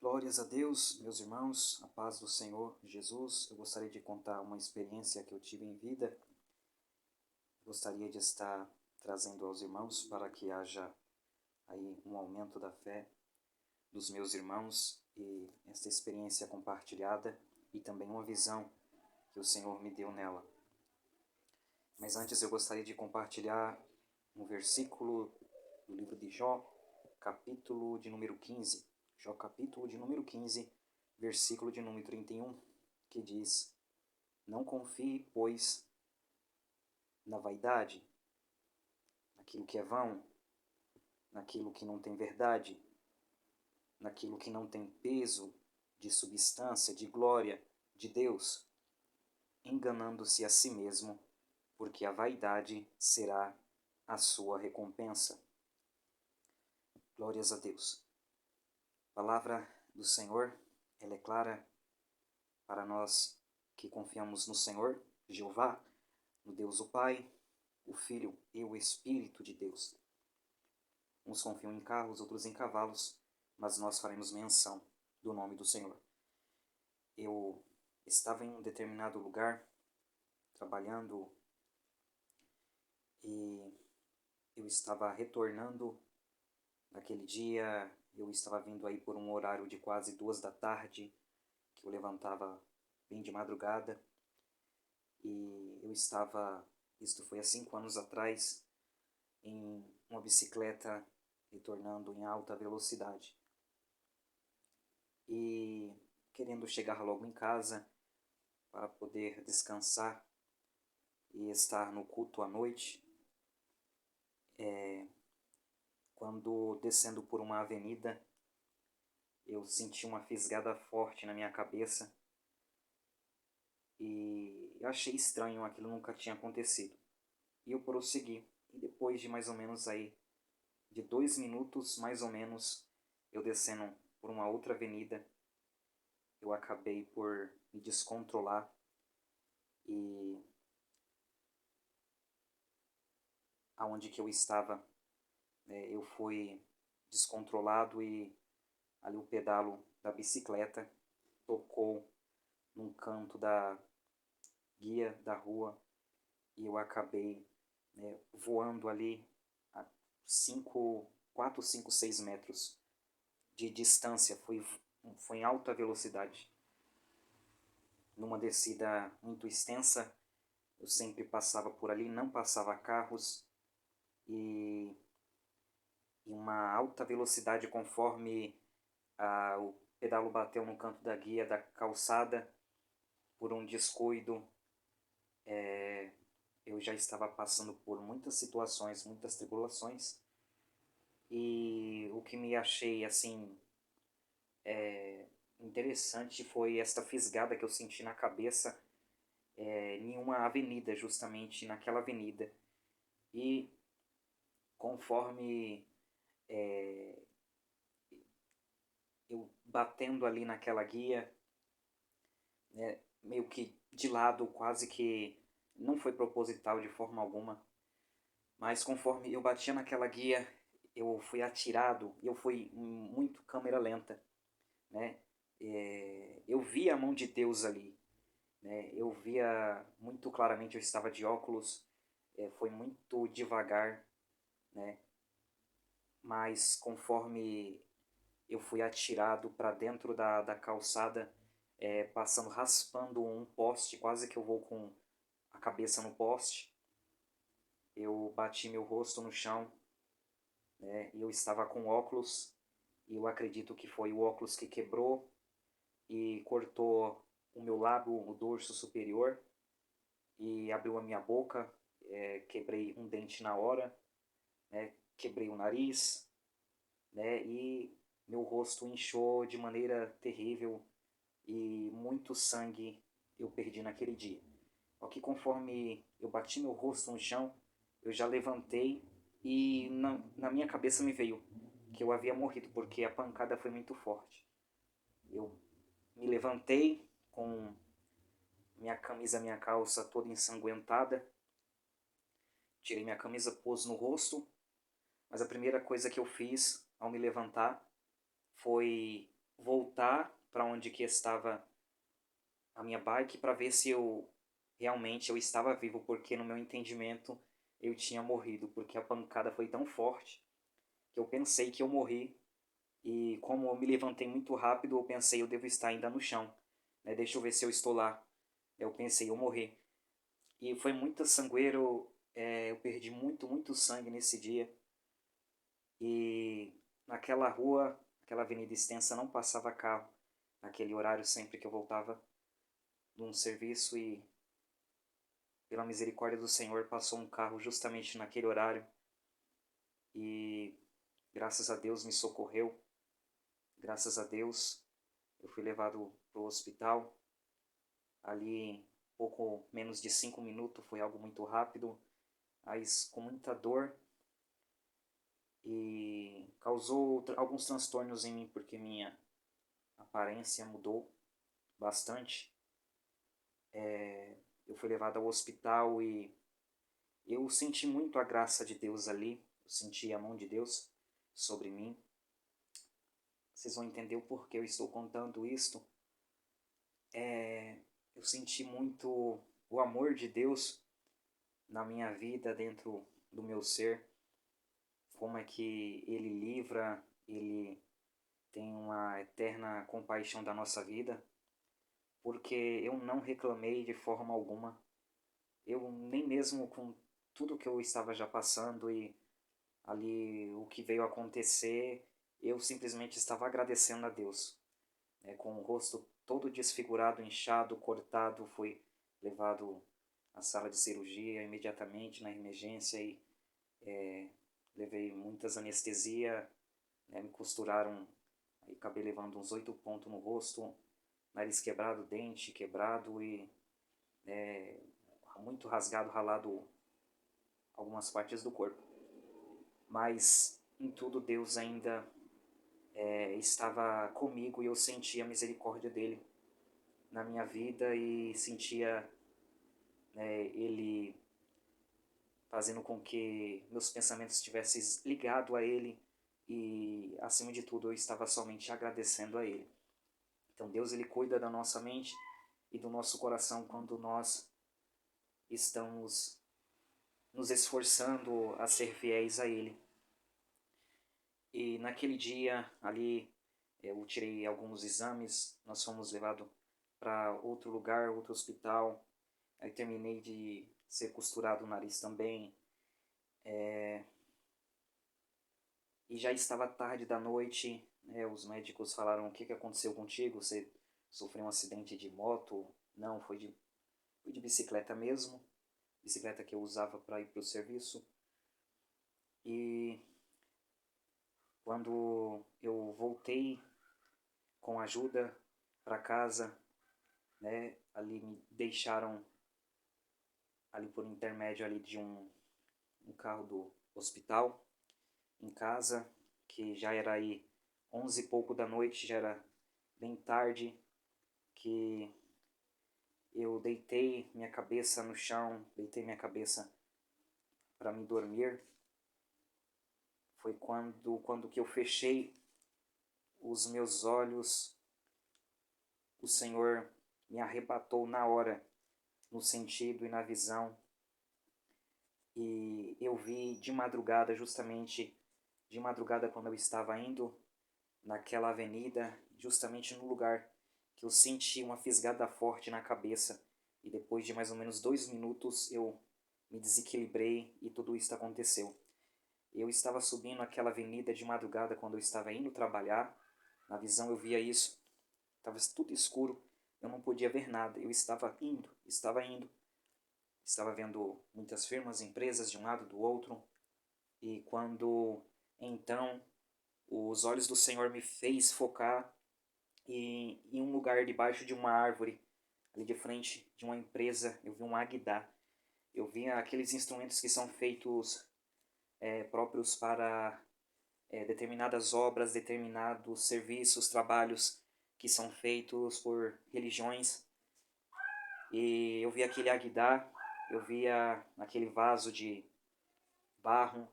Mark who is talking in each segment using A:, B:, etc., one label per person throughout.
A: Glórias a Deus, meus irmãos, a paz do Senhor Jesus. Eu gostaria de contar uma experiência que eu tive em vida. Gostaria de estar trazendo aos irmãos para que haja aí um aumento da fé dos meus irmãos e esta experiência compartilhada e também uma visão que o Senhor me deu nela. Mas antes eu gostaria de compartilhar um versículo do livro de Jó, capítulo de número 15. Jó, capítulo de número 15, versículo de número 31, que diz: Não confie, pois, na vaidade, naquilo que é vão, naquilo que não tem verdade, naquilo que não tem peso de substância, de glória de Deus, enganando-se a si mesmo, porque a vaidade será a sua recompensa. Glórias a Deus. A palavra do Senhor, ela é clara para nós que confiamos no Senhor, Jeová, no Deus o Pai, o Filho e o Espírito de Deus. Uns confiam em carros, outros em cavalos, mas nós faremos menção do nome do Senhor. Eu estava em um determinado lugar, trabalhando, e eu estava retornando naquele dia. Eu estava vindo aí por um horário de quase 2 da tarde, que eu levantava bem de madrugada, e eu estava, isto foi há 5 anos atrás, em uma bicicleta retornando em alta velocidade. E querendo chegar logo em casa para poder descansar e estar no culto à noite, quando descendo por uma avenida, eu senti uma fisgada forte na minha cabeça e eu achei estranho, aquilo nunca tinha acontecido. E eu prossegui, e depois de mais ou menos aí, de 2 minutos mais ou menos, eu descendo por uma outra avenida, eu acabei por me descontrolar e aonde que eu estava, eu fui descontrolado e ali o pedalo da bicicleta tocou num canto da guia da rua e eu acabei voando ali a 4, 5, 6 metros de distância. Foi em alta velocidade. Numa descida muito extensa, eu sempre passava por ali, não passava carros, e em uma alta velocidade, conforme o pedalo bateu no canto da guia da calçada, por um descuido, eu já estava passando por muitas situações, muitas tribulações, e o que me achei assim interessante foi esta fisgada que eu senti na cabeça, em uma avenida, justamente naquela avenida. E conforme eu batendo ali naquela guia, meio que de lado, quase que não foi proposital de forma alguma, mas conforme eu batia naquela guia, eu fui atirado, e eu fui muito câmera lenta, né? Eu via a mão de Deus ali, né? Eu via muito claramente, eu estava de óculos, foi muito devagar, né? Mas conforme eu fui atirado para dentro da calçada, passando, raspando um poste, quase que eu vou com a cabeça no poste. Eu bati meu rosto no chão, né, e eu estava com óculos, e eu acredito que foi o óculos que quebrou e cortou o meu lábio, o dorso superior, e abriu a minha boca. Quebrei um dente na hora, né, quebrei o nariz, né, e meu rosto inchou de maneira terrível e muito sangue eu perdi naquele dia. Só que conforme eu bati meu rosto no chão, eu já levantei e na minha cabeça me veio que eu havia morrido, porque a pancada foi muito forte. Eu me levantei com minha camisa, minha calça toda ensanguentada, tirei minha camisa, pus no rosto, mas a primeira coisa que eu fiz ao me levantar foi voltar para onde que estava a minha bike para ver se eu realmente eu estava vivo, porque no meu entendimento eu tinha morrido, porque a pancada foi tão forte que eu pensei que eu morri e como eu me levantei muito rápido, eu pensei eu devo estar ainda no chão, né? Deixa eu ver se eu estou lá. Eu pensei eu morri. E foi muito sangueiro, eu perdi muito sangue nesse dia. E naquela rua, aquela avenida extensa, não passava carro. Naquele horário, sempre que eu voltava de um serviço e, pela misericórdia do Senhor, passou um carro justamente naquele horário. E graças a Deus me socorreu. Graças a Deus eu fui levado para o hospital. Ali, pouco menos de 5 minutos, foi algo muito rápido, mas com muita dor. E causou alguns transtornos em mim, porque minha aparência mudou bastante. Eu fui levado ao hospital e eu senti muito a graça de Deus ali, eu senti a mão de Deus sobre mim. Vocês vão entender o porquê eu estou contando isto. Eu senti muito o amor de Deus na minha vida, dentro do meu ser, como é que Ele livra, Ele tem uma eterna compaixão da nossa vida, porque eu não reclamei de forma alguma. Eu nem mesmo com tudo que eu estava já passando e ali o que veio acontecer, eu simplesmente estava agradecendo a Deus. Com o rosto todo desfigurado, inchado, cortado, fui levado à sala de cirurgia imediatamente, na emergência, e levei muitas anestesia, me costuraram, aí acabei levando uns 8 pontos no rosto, nariz quebrado, dente quebrado e muito rasgado, ralado algumas partes do corpo. Mas em tudo Deus ainda estava comigo e eu sentia a misericórdia dele na minha vida e sentia ele fazendo com que meus pensamentos estivessem ligados a ele e, acima de tudo, eu estava somente agradecendo a ele. Então Deus ele cuida da nossa mente e do nosso coração quando nós estamos nos esforçando a ser fiéis a ele. E naquele dia ali eu tirei alguns exames, nós fomos levados para outro lugar, outro hospital. Aí terminei de ser costurado o nariz também. E já estava tarde da noite, os médicos falaram: o que aconteceu contigo? Você sofreu um acidente de moto? Não, foi de bicicleta mesmo, bicicleta que eu usava para ir para o serviço. E quando eu voltei com ajuda para casa, ali me deixaram ali por intermédio ali de um carro do hospital em casa, que já era aí 11 e pouco da noite, já era bem tarde, que eu deitei minha cabeça no chão, deitei minha cabeça para me dormir. Foi quando que eu fechei os meus olhos, o Senhor me arrebatou na hora, no sentido e na visão. E eu vi de madrugada, justamente de madrugada, quando eu estava indo naquela avenida, justamente no lugar que eu senti uma fisgada forte na cabeça. E depois de mais ou menos 2 minutos eu me desequilibrei e tudo isso aconteceu. Eu estava subindo aquela avenida de madrugada quando eu estava indo trabalhar. Na visão eu via isso. Estava tudo escuro. Eu não podia ver nada. Eu estava indo. Estava vendo muitas firmas, empresas de um lado do outro. E quando então os olhos do Senhor me fez focar em um lugar debaixo de uma árvore, ali de frente de uma empresa, eu vi um Agdá. Eu vi aqueles instrumentos que são feitos próprios para determinadas obras, determinados serviços, trabalhos que são feitos por religiões. E eu vi aquele Agdá, eu via aquele vaso de barro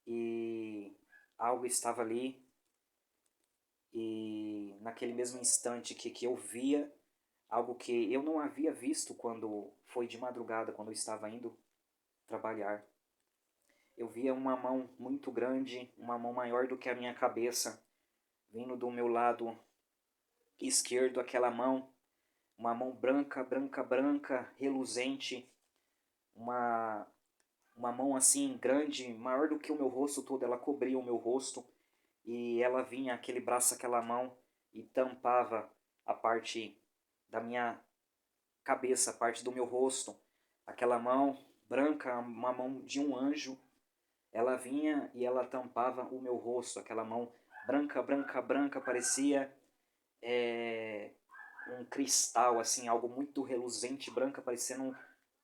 A: e algo estava ali e naquele mesmo instante que eu via algo que eu não havia visto quando foi de madrugada, quando eu estava indo trabalhar. Eu via uma mão muito grande, uma mão maior do que a minha cabeça, vindo do meu lado esquerdo, aquela mão, uma mão branca, branca, branca, reluzente, uma, uma mão assim grande, maior do que o meu rosto todo, ela cobria o meu rosto, e ela vinha, aquele braço, aquela mão, e tampava a parte da minha cabeça, a parte do meu rosto. Aquela mão branca, uma mão de um anjo, ela vinha e ela tampava o meu rosto. Aquela mão branca, branca, branca, parecia um cristal, assim, algo muito reluzente, branca, parecendo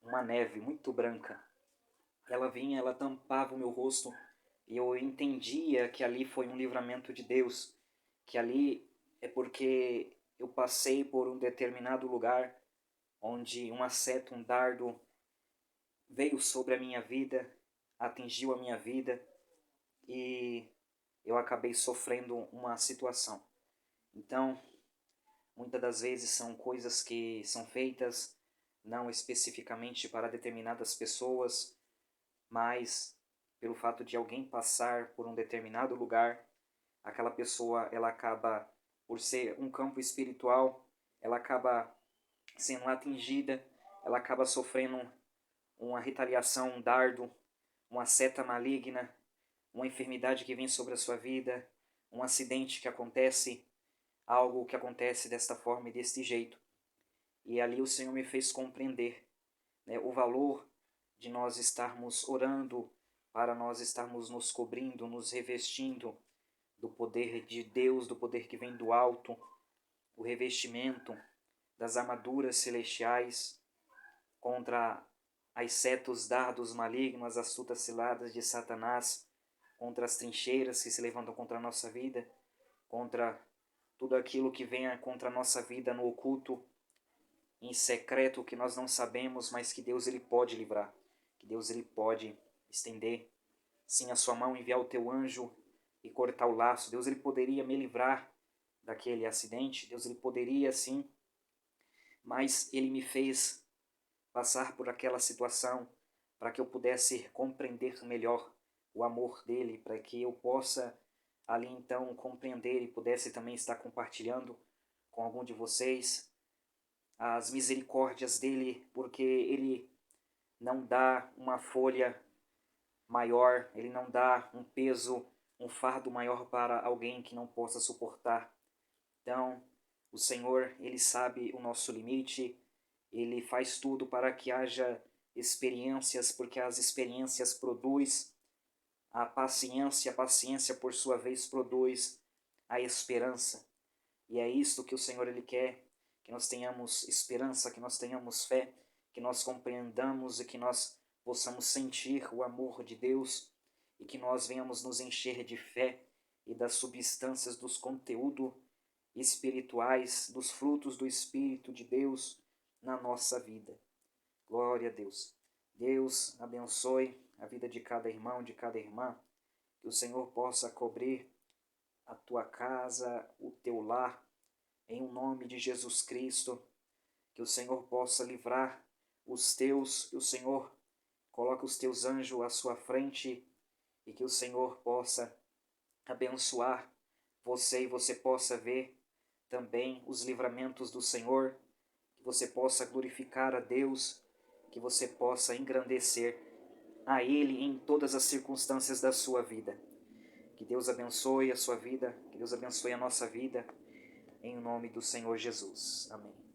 A: uma neve muito branca. Ela vinha, ela tampava o meu rosto, e eu entendia que ali foi um livramento de Deus, que ali é porque eu passei por um determinado lugar onde uma seta, um dardo veio sobre a minha vida, atingiu a minha vida, e eu acabei sofrendo uma situação. Então, muitas das vezes são coisas que são feitas não especificamente para determinadas pessoas, mas pelo fato de alguém passar por um determinado lugar, aquela pessoa, ela acaba, por ser um campo espiritual, ela acaba sendo atingida, ela acaba sofrendo uma retaliação, um dardo, uma seta maligna, uma enfermidade que vem sobre a sua vida, um acidente que acontece, algo que acontece desta forma e deste jeito. E ali o Senhor me fez compreender, né, o valor de nós estarmos orando, para nós estarmos nos cobrindo, nos revestindo do poder de Deus, do poder que vem do alto, o revestimento das armaduras celestiais contra as setas, dardos malignos, as astutas ciladas de Satanás, contra as trincheiras que se levantam contra a nossa vida, contra tudo aquilo que venha contra a nossa vida no oculto, em secreto, que nós não sabemos, mas que Deus ele pode livrar, que Deus ele pode estender, sim, a sua mão, enviar o teu anjo e cortar o laço. Deus ele poderia me livrar daquele acidente, Deus ele poderia sim, mas ele me fez passar por aquela situação para que eu pudesse compreender melhor o amor dele, para que eu possa ali então compreender e pudesse também estar compartilhando com algum de vocês as misericórdias dele, porque ele não dá uma folha maior, ele não dá um peso, um fardo maior para alguém que não possa suportar. Então, o Senhor, ele sabe o nosso limite, ele faz tudo para que haja experiências, porque as experiências produzem a paciência por sua vez produz a esperança. E é isto que o Senhor ele quer, que nós tenhamos esperança, que nós tenhamos fé, que nós compreendamos e que nós possamos sentir o amor de Deus e que nós venhamos nos encher de fé e das substâncias dos conteúdos espirituais, dos frutos do Espírito de Deus na nossa vida. Glória a Deus. Deus abençoe a vida de cada irmão, de cada irmã, que o Senhor possa cobrir a tua casa, o teu lar, em nome de Jesus Cristo, que o Senhor possa livrar os teus, que o Senhor coloque os teus anjos à sua frente e que o Senhor possa abençoar você e você possa ver também os livramentos do Senhor, que você possa glorificar a Deus, que você possa engrandecer a Ele em todas as circunstâncias da sua vida. Que Deus abençoe a sua vida, que Deus abençoe a nossa vida, em nome do Senhor Jesus. Amém.